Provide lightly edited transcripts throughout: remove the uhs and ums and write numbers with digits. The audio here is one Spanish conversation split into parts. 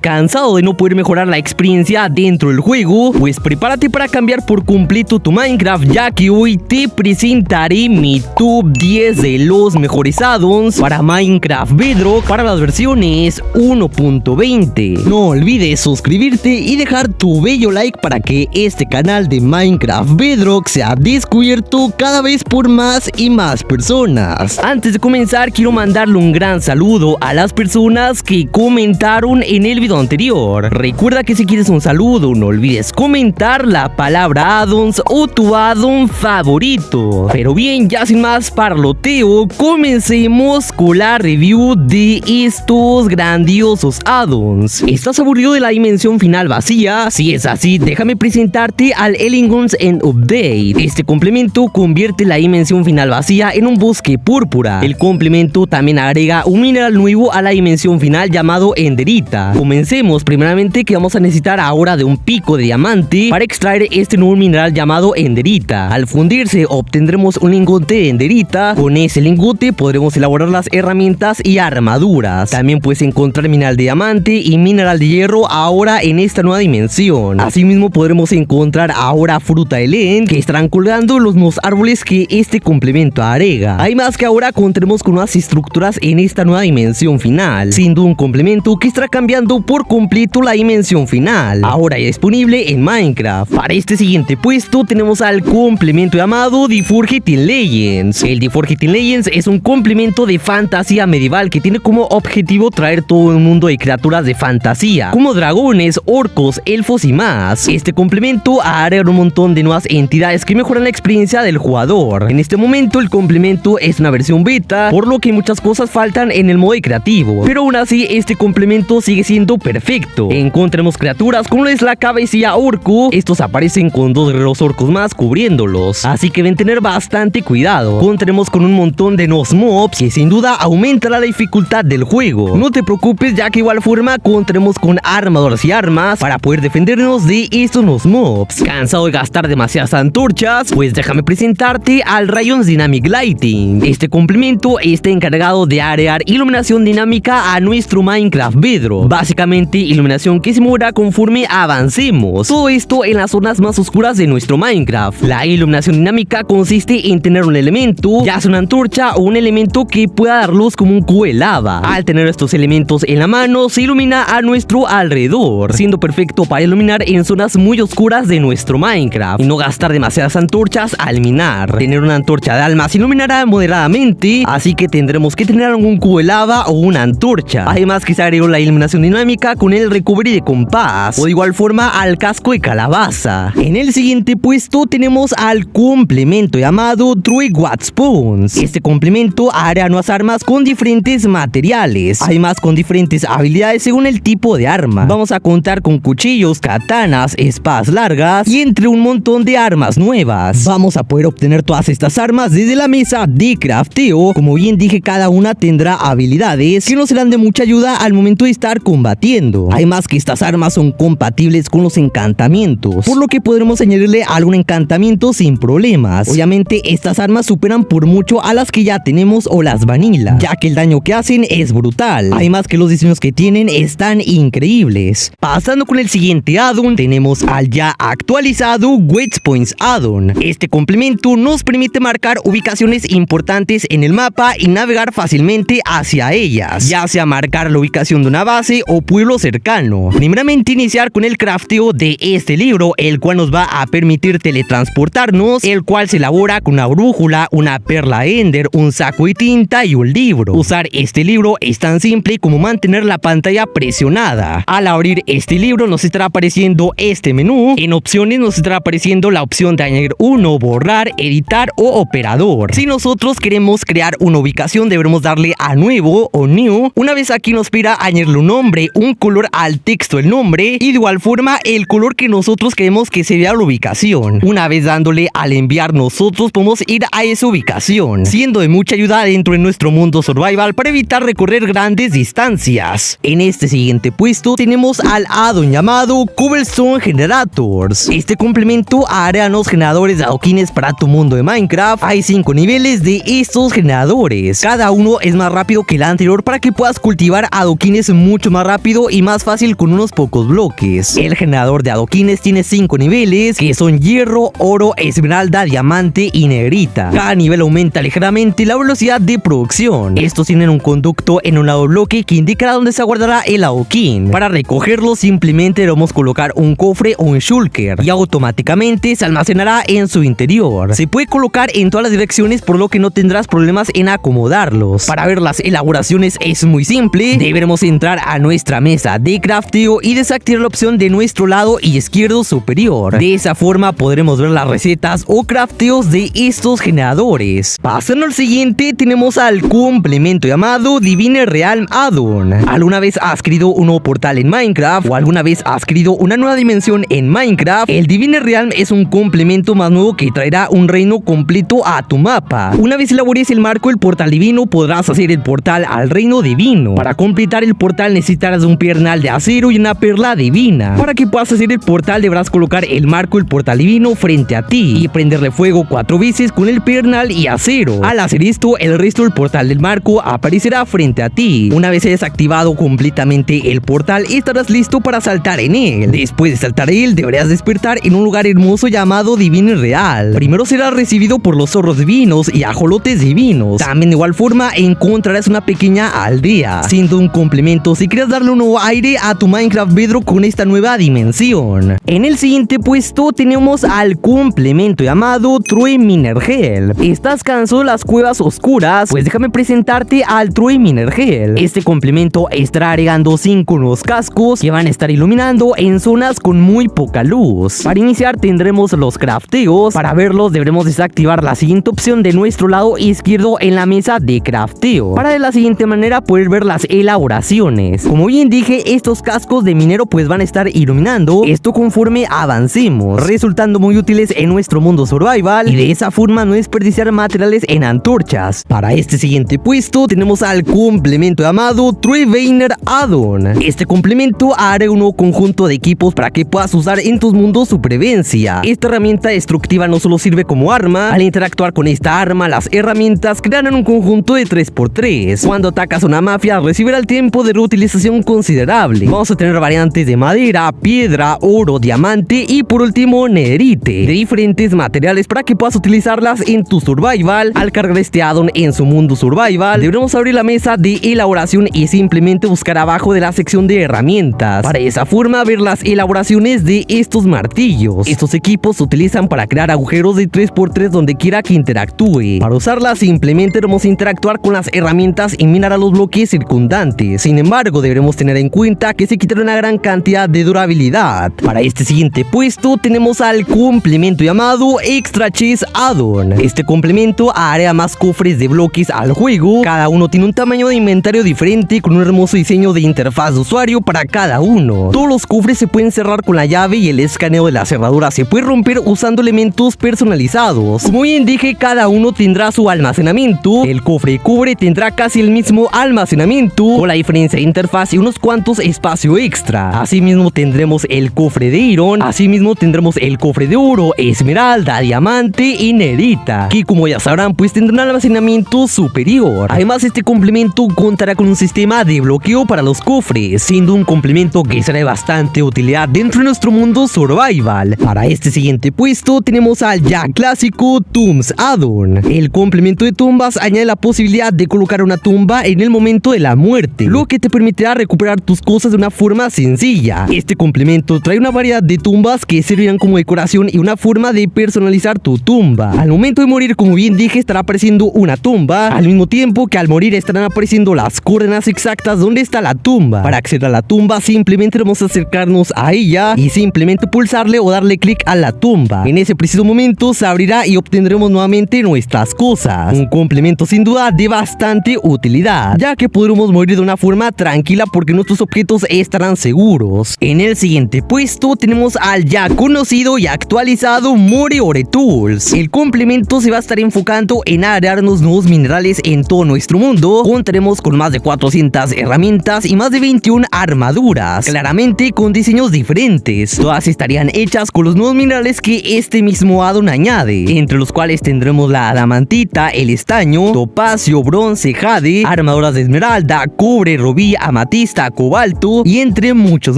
¿Cansado de no poder mejorar la experiencia dentro del juego? Pues prepárate para cambiar por completo tu Minecraft, ya que hoy te presentaré mi top 10 de los mejores add-ons para Minecraft Bedrock para las versiones 1.20. No olvides suscribirte y dejar tu bello like para que este canal de Minecraft Bedrock sea descubierto cada vez por más y más personas. Antes de comenzar, quiero mandarle un gran saludo a las personas que comentaron en el video anterior. Recuerda que si quieres un saludo, no olvides comentar la palabra addons o tu addon favorito. Pero bien, ya sin más parloteo, comencemos con la review de estos grandiosos addons. ¿Estás aburrido de la dimensión final vacía? Si es así, déjame presentarte al Elegance End Update. Este complemento convierte la dimensión final vacía en un bosque púrpura. El complemento también agrega un mineral nuevo a la dimensión final llamado Enderita. Comencemos primeramente que vamos a necesitar ahora de un pico de diamante para extraer este nuevo mineral llamado Enderita. Al fundirse obtendremos un lingote de Enderita. Con ese lingote podremos elaborar las herramientas y armaduras. También puedes encontrar mineral de diamante y mineral de hierro ahora en esta nueva dimensión. Asimismo podremos encontrar ahora fruta de Len que estarán colgando los nuevos árboles que este complemento agrega. Hay más que ahora contaremos con nuevas estructuras en esta nueva dimensión final, siendo un complemento que estará cambiando por completo la dimensión final, ahora ya disponible en Minecraft. Para este siguiente puesto tenemos al complemento llamado The Forgotten Legends. El The Forgotten Legends es un complemento de fantasía medieval que tiene como objetivo traer todo un mundo de criaturas de fantasía, como dragones, orcos, elfos y más. Este complemento agrega un montón de nuevas entidades que mejoran la experiencia del jugador. En este momento el complemento es una versión beta, por lo que muchas cosas faltan en el modo creativo, pero aún así este complemento sigue siendo perfecto. Encontremos criaturas como es la cabecilla orco. Estos aparecen con dos guerreros orcos más cubriéndolos, así que deben tener bastante cuidado. Contaremos con un montón de nuevos mobs que sin duda aumentará la dificultad del juego. No te preocupes, ya que igual forma contaremos con armadores y armas para poder defendernos de estos nuevos mobs. ¿Cansado de gastar demasiadas antorchas? Pues déjame presentarte al Rayons Dynamic Lighting. Este complemento está encargado de agregar iluminación dinámica a nuestro Minecraft Bedrock. Básicamente iluminación que se moverá conforme avancemos. Todo esto en las zonas más oscuras de nuestro Minecraft. La iluminación dinámica consiste en tener un elemento, ya sea una antorcha o un elemento que pueda dar luz como un cubo de lava. Al tener estos elementos en la mano, se ilumina a nuestro alrededor, siendo perfecto para iluminar en zonas muy oscuras de nuestro Minecraft y no gastar demasiadas antorchas al minar. Tener una antorcha de almas iluminará moderadamente, así que tendremos que tener algún cubo de lava o una antorcha. Además que se agregó la iluminación dinámica con el recovery de compás, o de igual forma al casco de calabaza. En el siguiente puesto tenemos al complemento llamado True Spoons. Este complemento hará nuevas armas con diferentes materiales, además con diferentes habilidades según el tipo de arma. Vamos a contar con cuchillos, katanas, espadas largas y entre un montón de armas nuevas. Vamos a poder obtener todas estas armas desde la mesa de crafteo. Como bien dije, cada una tendrá habilidades que nos serán de mucha ayuda al momento de estar combatiendo. Además que estas armas son compatibles con los encantamientos, por lo que podremos añadirle algún encantamiento sin problemas. Obviamente estas armas superan por mucho a las que ya tenemos o las vanilla, ya que el daño que hacen es brutal. Además que los diseños que tienen están increíbles. Pasando con el siguiente addon, tenemos al ya actualizado Waypoints addon. Este complemento nos permite marcar ubicaciones importantes en el mapa y navegar fácilmente hacia ellas, ya sea marcar la ubicación de una base o pueblo cercano. Primeramente iniciar con el crafteo de este libro, el cual nos va a permitir teletransportarnos, el cual se elabora con una brújula, una perla ender, un saco de tinta y un libro. Usar este libro es tan simple como mantener la pantalla presionada. Al abrir este libro nos estará apareciendo este menú. En opciones nos estará apareciendo la opción de añadir uno, borrar, editar o operador. Si nosotros queremos crear una ubicación, deberemos darle a nuevo o new. Una vez aquí nos pida añadirle un nombre, un color al texto del nombre y de igual forma el color que nosotros queremos que se vea la ubicación. Una vez dándole al enviar, nosotros podemos ir a esa ubicación, siendo de mucha ayuda dentro de nuestro mundo survival para evitar recorrer grandes distancias. En este siguiente puesto tenemos al addon llamado Cobblestone Generators. Este complemento hará los generadores de adoquines para tu mundo de Minecraft. Hay 5 niveles de estos generadores. Cada uno es más rápido que el anterior para que puedas cultivar adoquines mucho más rápido rápido y más fácil con unos pocos bloques. El generador de adoquines tiene 5 niveles, que son hierro, oro, esmeralda, diamante y negrita. Cada nivel aumenta ligeramente la velocidad de producción. Estos tienen un conducto en un lado del bloque que indicará dónde se guardará el adoquín. Para recogerlo simplemente debemos colocar un cofre o un shulker y automáticamente se almacenará en su interior. Se puede colocar en todas las direcciones, por lo que no tendrás problemas en acomodarlos. Para ver las elaboraciones es muy simple. Deberemos entrar a nuestra mesa de crafteo y desactivar la opción de nuestro lado izquierdo superior. De esa forma podremos ver las recetas o crafteos de estos generadores. Pasando al siguiente, tenemos al complemento llamado Divine Realm Add-on. ¿Alguna vez has querido un nuevo portal en Minecraft o alguna vez has querido una nueva dimensión en Minecraft? El Divine Realm es un complemento más nuevo que traerá un reino completo a tu mapa. Una vez elabores el marco del portal divino, podrás hacer el portal al reino divino. Para completar el portal necesitarás un piernal de acero y una perla divina. Para que puedas hacer el portal deberás colocar el marco del portal divino frente a ti y prenderle fuego 4 veces con el piernal y acero. Al hacer esto, el resto del portal del marco aparecerá frente a ti. Una vez hayas activado completamente el portal, estarás listo para saltar en él. Después de saltar en él, deberás despertar en un lugar hermoso llamado Divine Real. Primero serás recibido por los zorros divinos y ajolotes divinos. También de igual forma encontrarás una pequeña aldea, siendo un complemento si quieres darle un nuevo aire a tu Minecraft Bedrock con esta nueva dimensión. En el siguiente puesto tenemos al complemento llamado True Miner Hell. ¿Estás cansado de las cuevas oscuras? Pues déjame presentarte al True Miner Hell. Este complemento estará agregando 5 nuevos cascos que van a estar iluminando en zonas con muy poca luz. Para iniciar tendremos los crafteos. Para verlos deberemos desactivar la siguiente opción de nuestro lado izquierdo en la mesa de crafteo, para de la siguiente manera poder ver las elaboraciones. Como bien dije, estos cascos de minero pues van a estar iluminando esto conforme avancemos, resultando muy útiles en nuestro mundo survival y de esa forma no desperdiciar materiales en antorchas. Para este siguiente puesto tenemos al complemento llamado True Veiner Add-on. Este complemento hará un nuevo conjunto de equipos para que puedas usar en tus mundos supervivencia. Esta herramienta destructiva no solo sirve como arma. Al interactuar con esta arma, las herramientas crearán un conjunto de 3x3. Cuando atacas a una mafia recibirá el tiempo de reutilización considerable. Vamos a tener variantes de madera, piedra, oro, diamante y por último netherite, de diferentes materiales para que puedas utilizarlas en tu survival. Al cargar este addon en su mundo survival, deberemos abrir la mesa de elaboración y simplemente buscar abajo de la sección de herramientas, para de esa forma ver las elaboraciones de estos martillos. Estos equipos se utilizan para crear agujeros de 3x3 donde quiera que interactúe. Para usarlas simplemente debemos interactuar con las herramientas y minar a los bloques circundantes. Sin embargo, deberemos tener en cuenta que se quitará una gran cantidad de durabilidad. Para este siguiente puesto tenemos al complemento llamado Extra Chest Add-on. Este complemento hará más cofres de bloques al juego. Cada uno tiene un tamaño de inventario diferente con un hermoso diseño de interfaz de usuario para cada uno. Todos los cofres se pueden cerrar con la llave y el escaneo de la cerradura se puede romper usando elementos personalizados. Como bien dije, cada uno tendrá su almacenamiento. El cofre de cobre tendrá casi el mismo almacenamiento, con la diferencia de interfaz y unos cuantos espacio extra. Asimismo tendremos el cofre de iron, asimismo tendremos el cofre de oro, esmeralda, diamante y negrita, que como ya sabrán pues tendrán un almacenamiento superior. Además, este complemento contará con un sistema de bloqueo para los cofres, siendo un complemento que será de bastante utilidad dentro de nuestro mundo survival. Para este siguiente puesto tenemos al ya clásico Tombs Add-on. El complemento de tumbas añade la posibilidad de colocar una tumba en el momento de la muerte, lo que te permitirá recuperar tus cosas de una forma sencilla. Este complemento trae una variedad de tumbas que servirán como decoración y una forma de personalizar tu tumba. Al momento de morir, como bien dije, estará apareciendo una tumba, al mismo tiempo que al morir estarán apareciendo las coordenadas exactas donde está la tumba. Para acceder a la tumba simplemente debemos acercarnos a ella y simplemente pulsarle o darle clic a la tumba. En ese preciso momento se abrirá y obtendremos nuevamente nuestras cosas. Un complemento sin duda de bastante utilidad, ya que podremos morir de una forma tranquila porque nuestros objetos estarán seguros. En el siguiente puesto tenemos al ya conocido y actualizado Moreore Tools. El complemento se va a estar enfocando en agregarnos nuevos minerales en todo nuestro mundo. Contaremos con más de 400 herramientas y más de 21 armaduras, claramente con diseños diferentes. Todas estarían hechas con los nuevos minerales que este mismo addon añade, entre los cuales tendremos la adamantita, el estaño, topacio, bronce, jade, armaduras de esmeralda, cobre, rubí, amatista, amatista, cobalto y entre muchos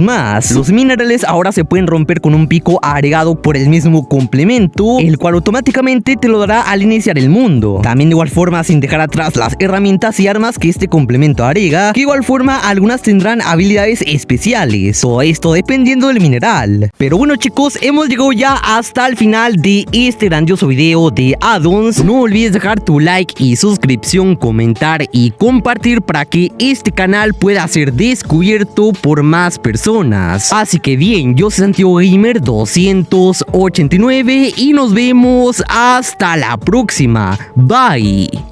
más. Los minerales ahora se pueden romper con un pico agregado por el mismo complemento, el cual automáticamente te lo dará al iniciar el mundo. También de igual forma sin dejar atrás las herramientas y armas que este complemento agrega, que de igual forma algunas tendrán habilidades especiales, o esto dependiendo del mineral. Pero bueno chicos, hemos llegado ya hasta el final de este grandioso video de addons. No olvides dejar tu like y suscripción, comentar y compartir para que este canal pueda ser descubierto por más personas. Así que bien, yo soy Santiago Gamer 289 y nos vemos hasta la próxima. Bye.